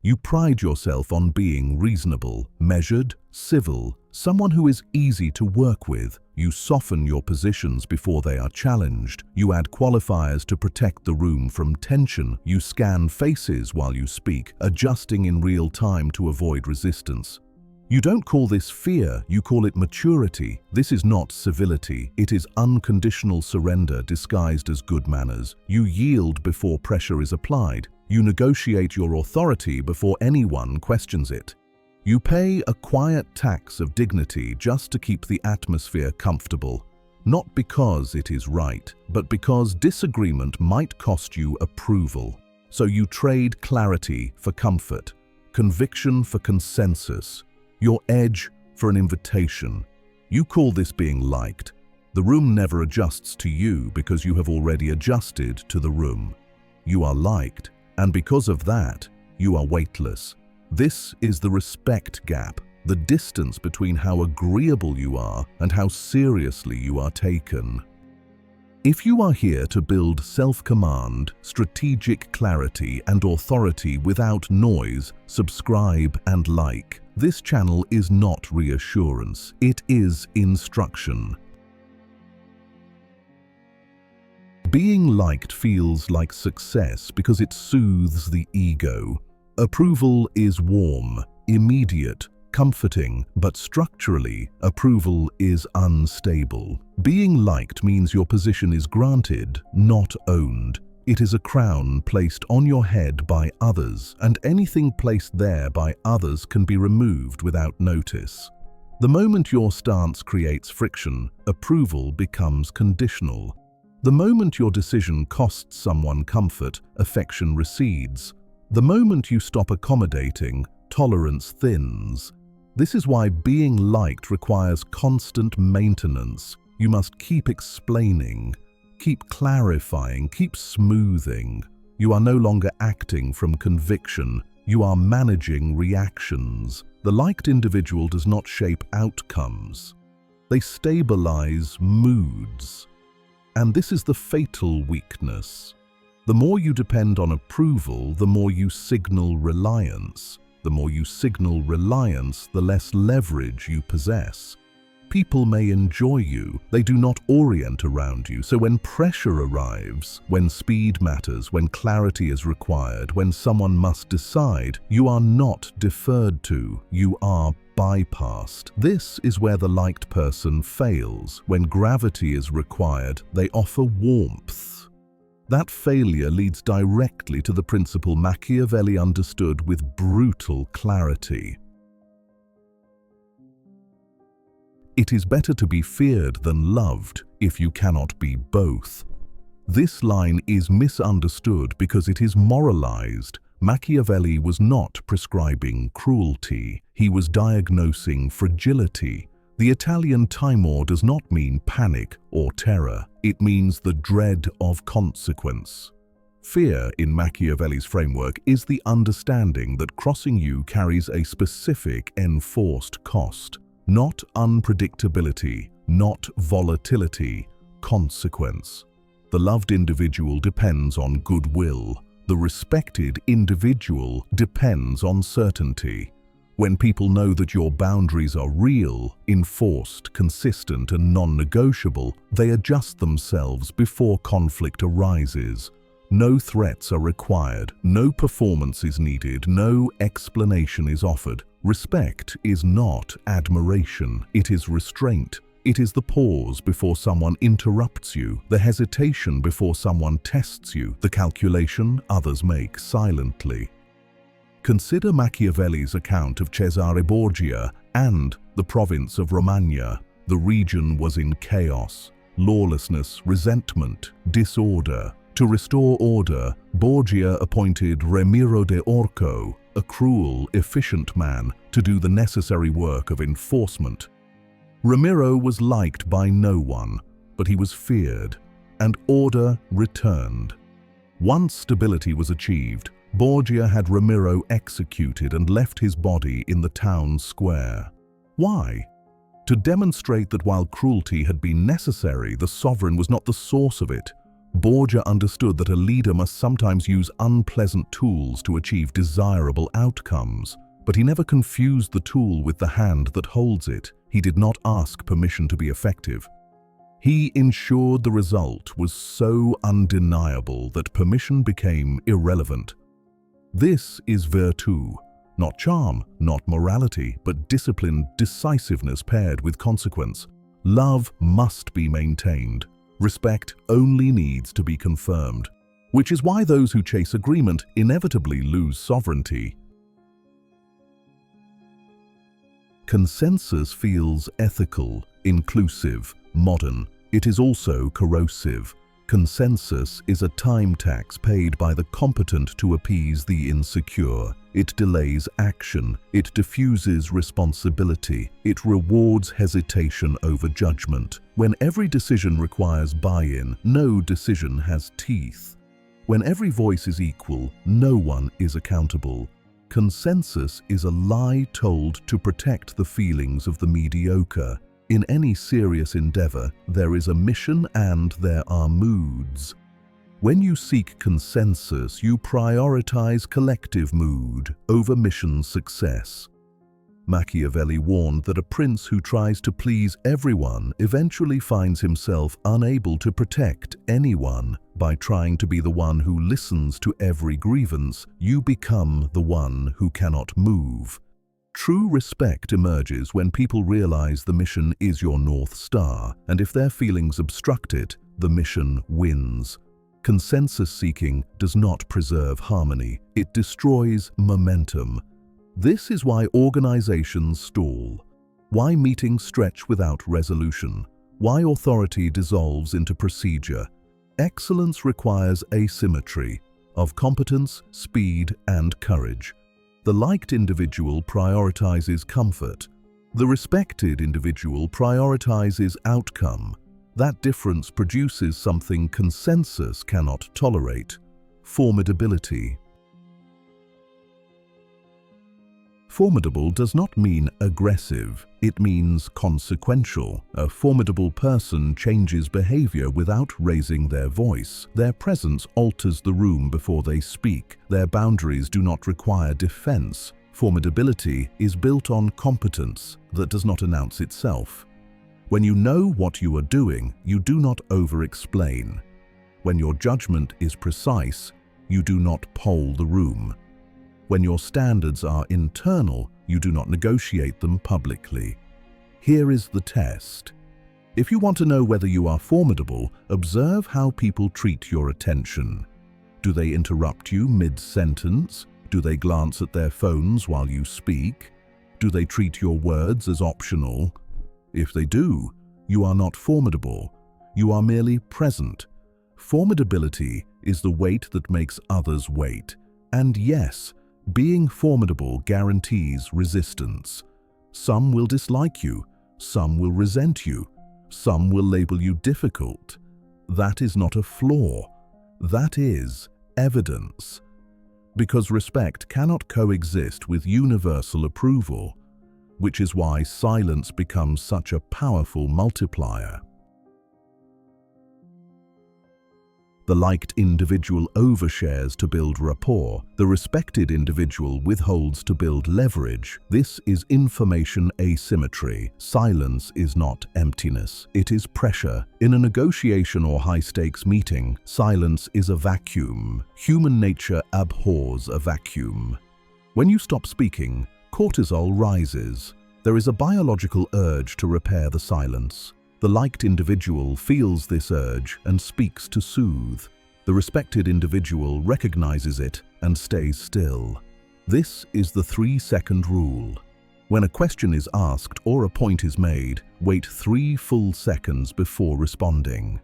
You pride yourself on being reasonable, measured, civil, someone who is easy to work with. You soften your positions before they are challenged. You add qualifiers to protect the room from tension. You scan faces while you speak, adjusting in real time to avoid resistance. You don't call this fear, you call it maturity. This is not civility, it is unconditional surrender disguised as good manners. You yield before pressure is applied. You negotiate your authority before anyone questions it. You pay a quiet tax of dignity just to keep the atmosphere comfortable, not because it is right, but because disagreement might cost you approval. So you trade clarity for comfort, conviction for consensus, your edge for an invitation. You call this being liked. The room never adjusts to you because you have already adjusted to the room. You are liked, and because of that, you are weightless. This is the respect gap, the distance between how agreeable you are and how seriously you are taken. If you are here to build self-command, strategic clarity, and authority without noise, subscribe and like. This channel is not reassurance, it is instruction. Being liked feels like success because it soothes the ego. Approval is warm, immediate, comforting, but structurally, approval is unstable. Being liked means your position is granted, not owned. It is a crown placed on your head by others, and anything placed there by others can be removed without notice. The moment your stance creates friction, approval becomes conditional. The moment your decision costs someone comfort, affection recedes. The moment you stop accommodating, tolerance thins. This is why being liked requires constant maintenance. You must keep explaining, keep clarifying, keep smoothing. You are no longer acting from conviction, you are managing reactions. The liked individual does not shape outcomes. They stabilize moods. And this is the fatal weakness. The more you depend on approval, the more you signal reliance. The more you signal reliance, the less leverage you possess. People may enjoy you, they do not orient around you. So when pressure arrives, when speed matters, when clarity is required, when someone must decide, you are not deferred to, you are bypassed. This is where the liked person fails. When gravity is required, they offer warmth. That failure leads directly to the principle Machiavelli understood with brutal clarity. It is better to be feared than loved if you cannot be both. This line is misunderstood because it is moralized. Machiavelli was not prescribing cruelty, he was diagnosing fragility. The Italian timor does not mean panic or terror, it means the dread of consequence. Fear, in Machiavelli's framework, is the understanding that crossing you carries a specific enforced cost. Not unpredictability, not volatility, consequence. The loved individual depends on goodwill. The respected individual depends on certainty. When people know that your boundaries are real, enforced, consistent, and non-negotiable, they adjust themselves before conflict arises. No threats are required, no performance is needed, no explanation is offered. Respect is not admiration, it is restraint. It is the pause before someone interrupts you, the hesitation before someone tests you, the calculation others make silently. Consider Machiavelli's account of Cesare Borgia and the province of Romagna. The region was in chaos, lawlessness, resentment, disorder. To restore order, Borgia appointed Ramiro de Orco, a cruel, efficient man, to do the necessary work of enforcement. Ramiro was liked by no one, but he was feared, and order returned. Once stability was achieved, Borgia had Ramiro executed and left his body in the town square. Why? To demonstrate that while cruelty had been necessary, the sovereign was not the source of it. Borgia understood that a leader must sometimes use unpleasant tools to achieve desirable outcomes, but he never confused the tool with the hand that holds it. He did not ask permission to be effective. He ensured the result was so undeniable that permission became irrelevant. This is virtù, not charm, not morality, but disciplined decisiveness paired with consequence. Love must be maintained. Respect only needs to be confirmed, which is why those who chase agreement inevitably lose sovereignty. Consensus feels ethical, inclusive, modern. It is also corrosive. Consensus is a time tax paid by the competent to appease the insecure. It delays action. It diffuses responsibility. It rewards hesitation over judgment. When every decision requires buy-in, no decision has teeth. When every voice is equal, no one is accountable. Consensus is a lie told to protect the feelings of the mediocre. In any serious endeavor, there is a mission and there are moods. When you seek consensus, you prioritize collective mood over mission success. Machiavelli warned that a prince who tries to please everyone eventually finds himself unable to protect anyone. By trying to be the one who listens to every grievance, you become the one who cannot move. True respect emerges when people realize the mission is your North Star, and if their feelings obstruct it, the mission wins. Consensus seeking does not preserve harmony, it destroys momentum. This is why organizations stall, why meetings stretch without resolution, why authority dissolves into procedure. Excellence requires asymmetry of competence, speed, and courage. The liked individual prioritizes comfort. The respected individual prioritizes outcome. That difference produces something consensus cannot tolerate: formidability. Formidable does not mean aggressive, it means consequential. A formidable person changes behavior without raising their voice. Their presence alters the room before they speak. Their boundaries do not require defense. Formidability is built on competence that does not announce itself. When you know what you are doing, you do not over-explain. When your judgment is precise, you do not poll the room. When your standards are internal, you do not negotiate them publicly. Here is the test. If you want to know whether you are formidable, observe how people treat your attention. Do they interrupt you mid-sentence? Do they glance at their phones while you speak? Do they treat your words as optional? If they do, you are not formidable. You are merely present. Formidability is the weight that makes others wait. And yes, being formidable guarantees resistance. Some will dislike you, some will resent you, some will label you difficult. That is not a flaw, that is evidence. Because respect cannot coexist with universal approval, which is why silence becomes such a powerful multiplier. The liked individual overshares to build rapport. The respected individual withholds to build leverage. This is information asymmetry. Silence is not emptiness, it is pressure. In a negotiation or high-stakes meeting, silence is a vacuum. Human nature abhors a vacuum. When you stop speaking, cortisol rises. There is a biological urge to repair the silence. The liked individual feels this urge and speaks to soothe. The respected individual recognizes it and stays still. This is the 3-second rule. When a question is asked or a point is made, wait 3 full seconds before responding.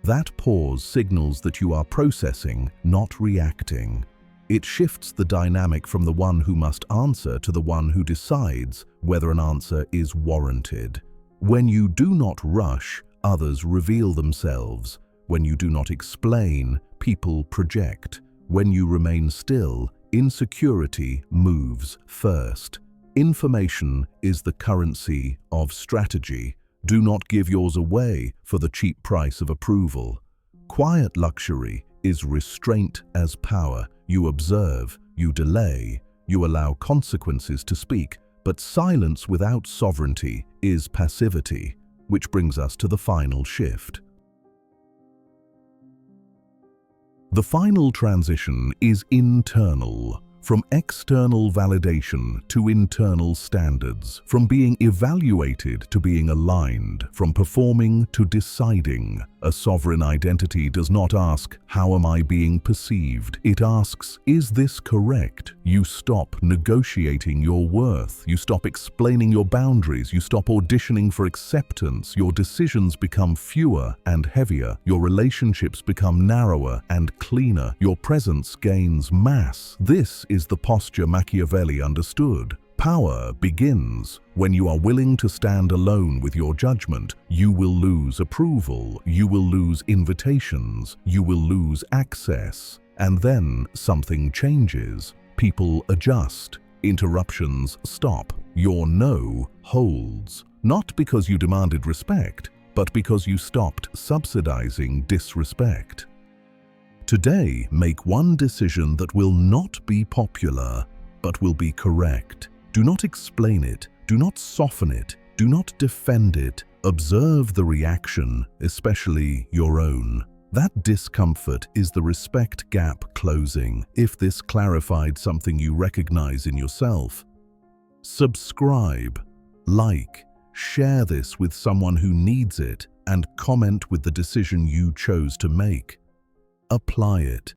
That pause signals that you are processing, not reacting. It shifts the dynamic from the one who must answer to the one who decides whether an answer is warranted. When you do not rush, others reveal themselves. When you do not explain, people project. When you remain still, insecurity moves first. Information is the currency of strategy. Do not give yours away for the cheap price of approval. Quiet luxury is restraint as power. You observe, you delay, you allow consequences to speak, but silence without sovereignty is passivity, which brings us to the final shift. The final transition is internal, from external validation to internal standards, from being evaluated to being aligned, from performing to deciding. A sovereign identity does not ask, "How am I being perceived?" It asks, "Is this correct?" You stop negotiating your worth. You stop explaining your boundaries. You stop auditioning for acceptance. Your decisions become fewer and heavier. Your relationships become narrower and cleaner. Your presence gains mass. This is the posture Machiavelli understood. Power begins when you are willing to stand alone with your judgment. You will lose approval, you will lose invitations, you will lose access. And then something changes. People adjust. Interruptions stop. Your no holds. Not because you demanded respect, but because you stopped subsidizing disrespect. Today, make one decision that will not be popular, but will be correct. Do not explain it, do not soften it, do not defend it. Observe the reaction, especially your own. That discomfort is the respect gap closing. If this clarified something you recognize in yourself, subscribe, like, share this with someone who needs it, and comment with the decision you chose to make. Apply it.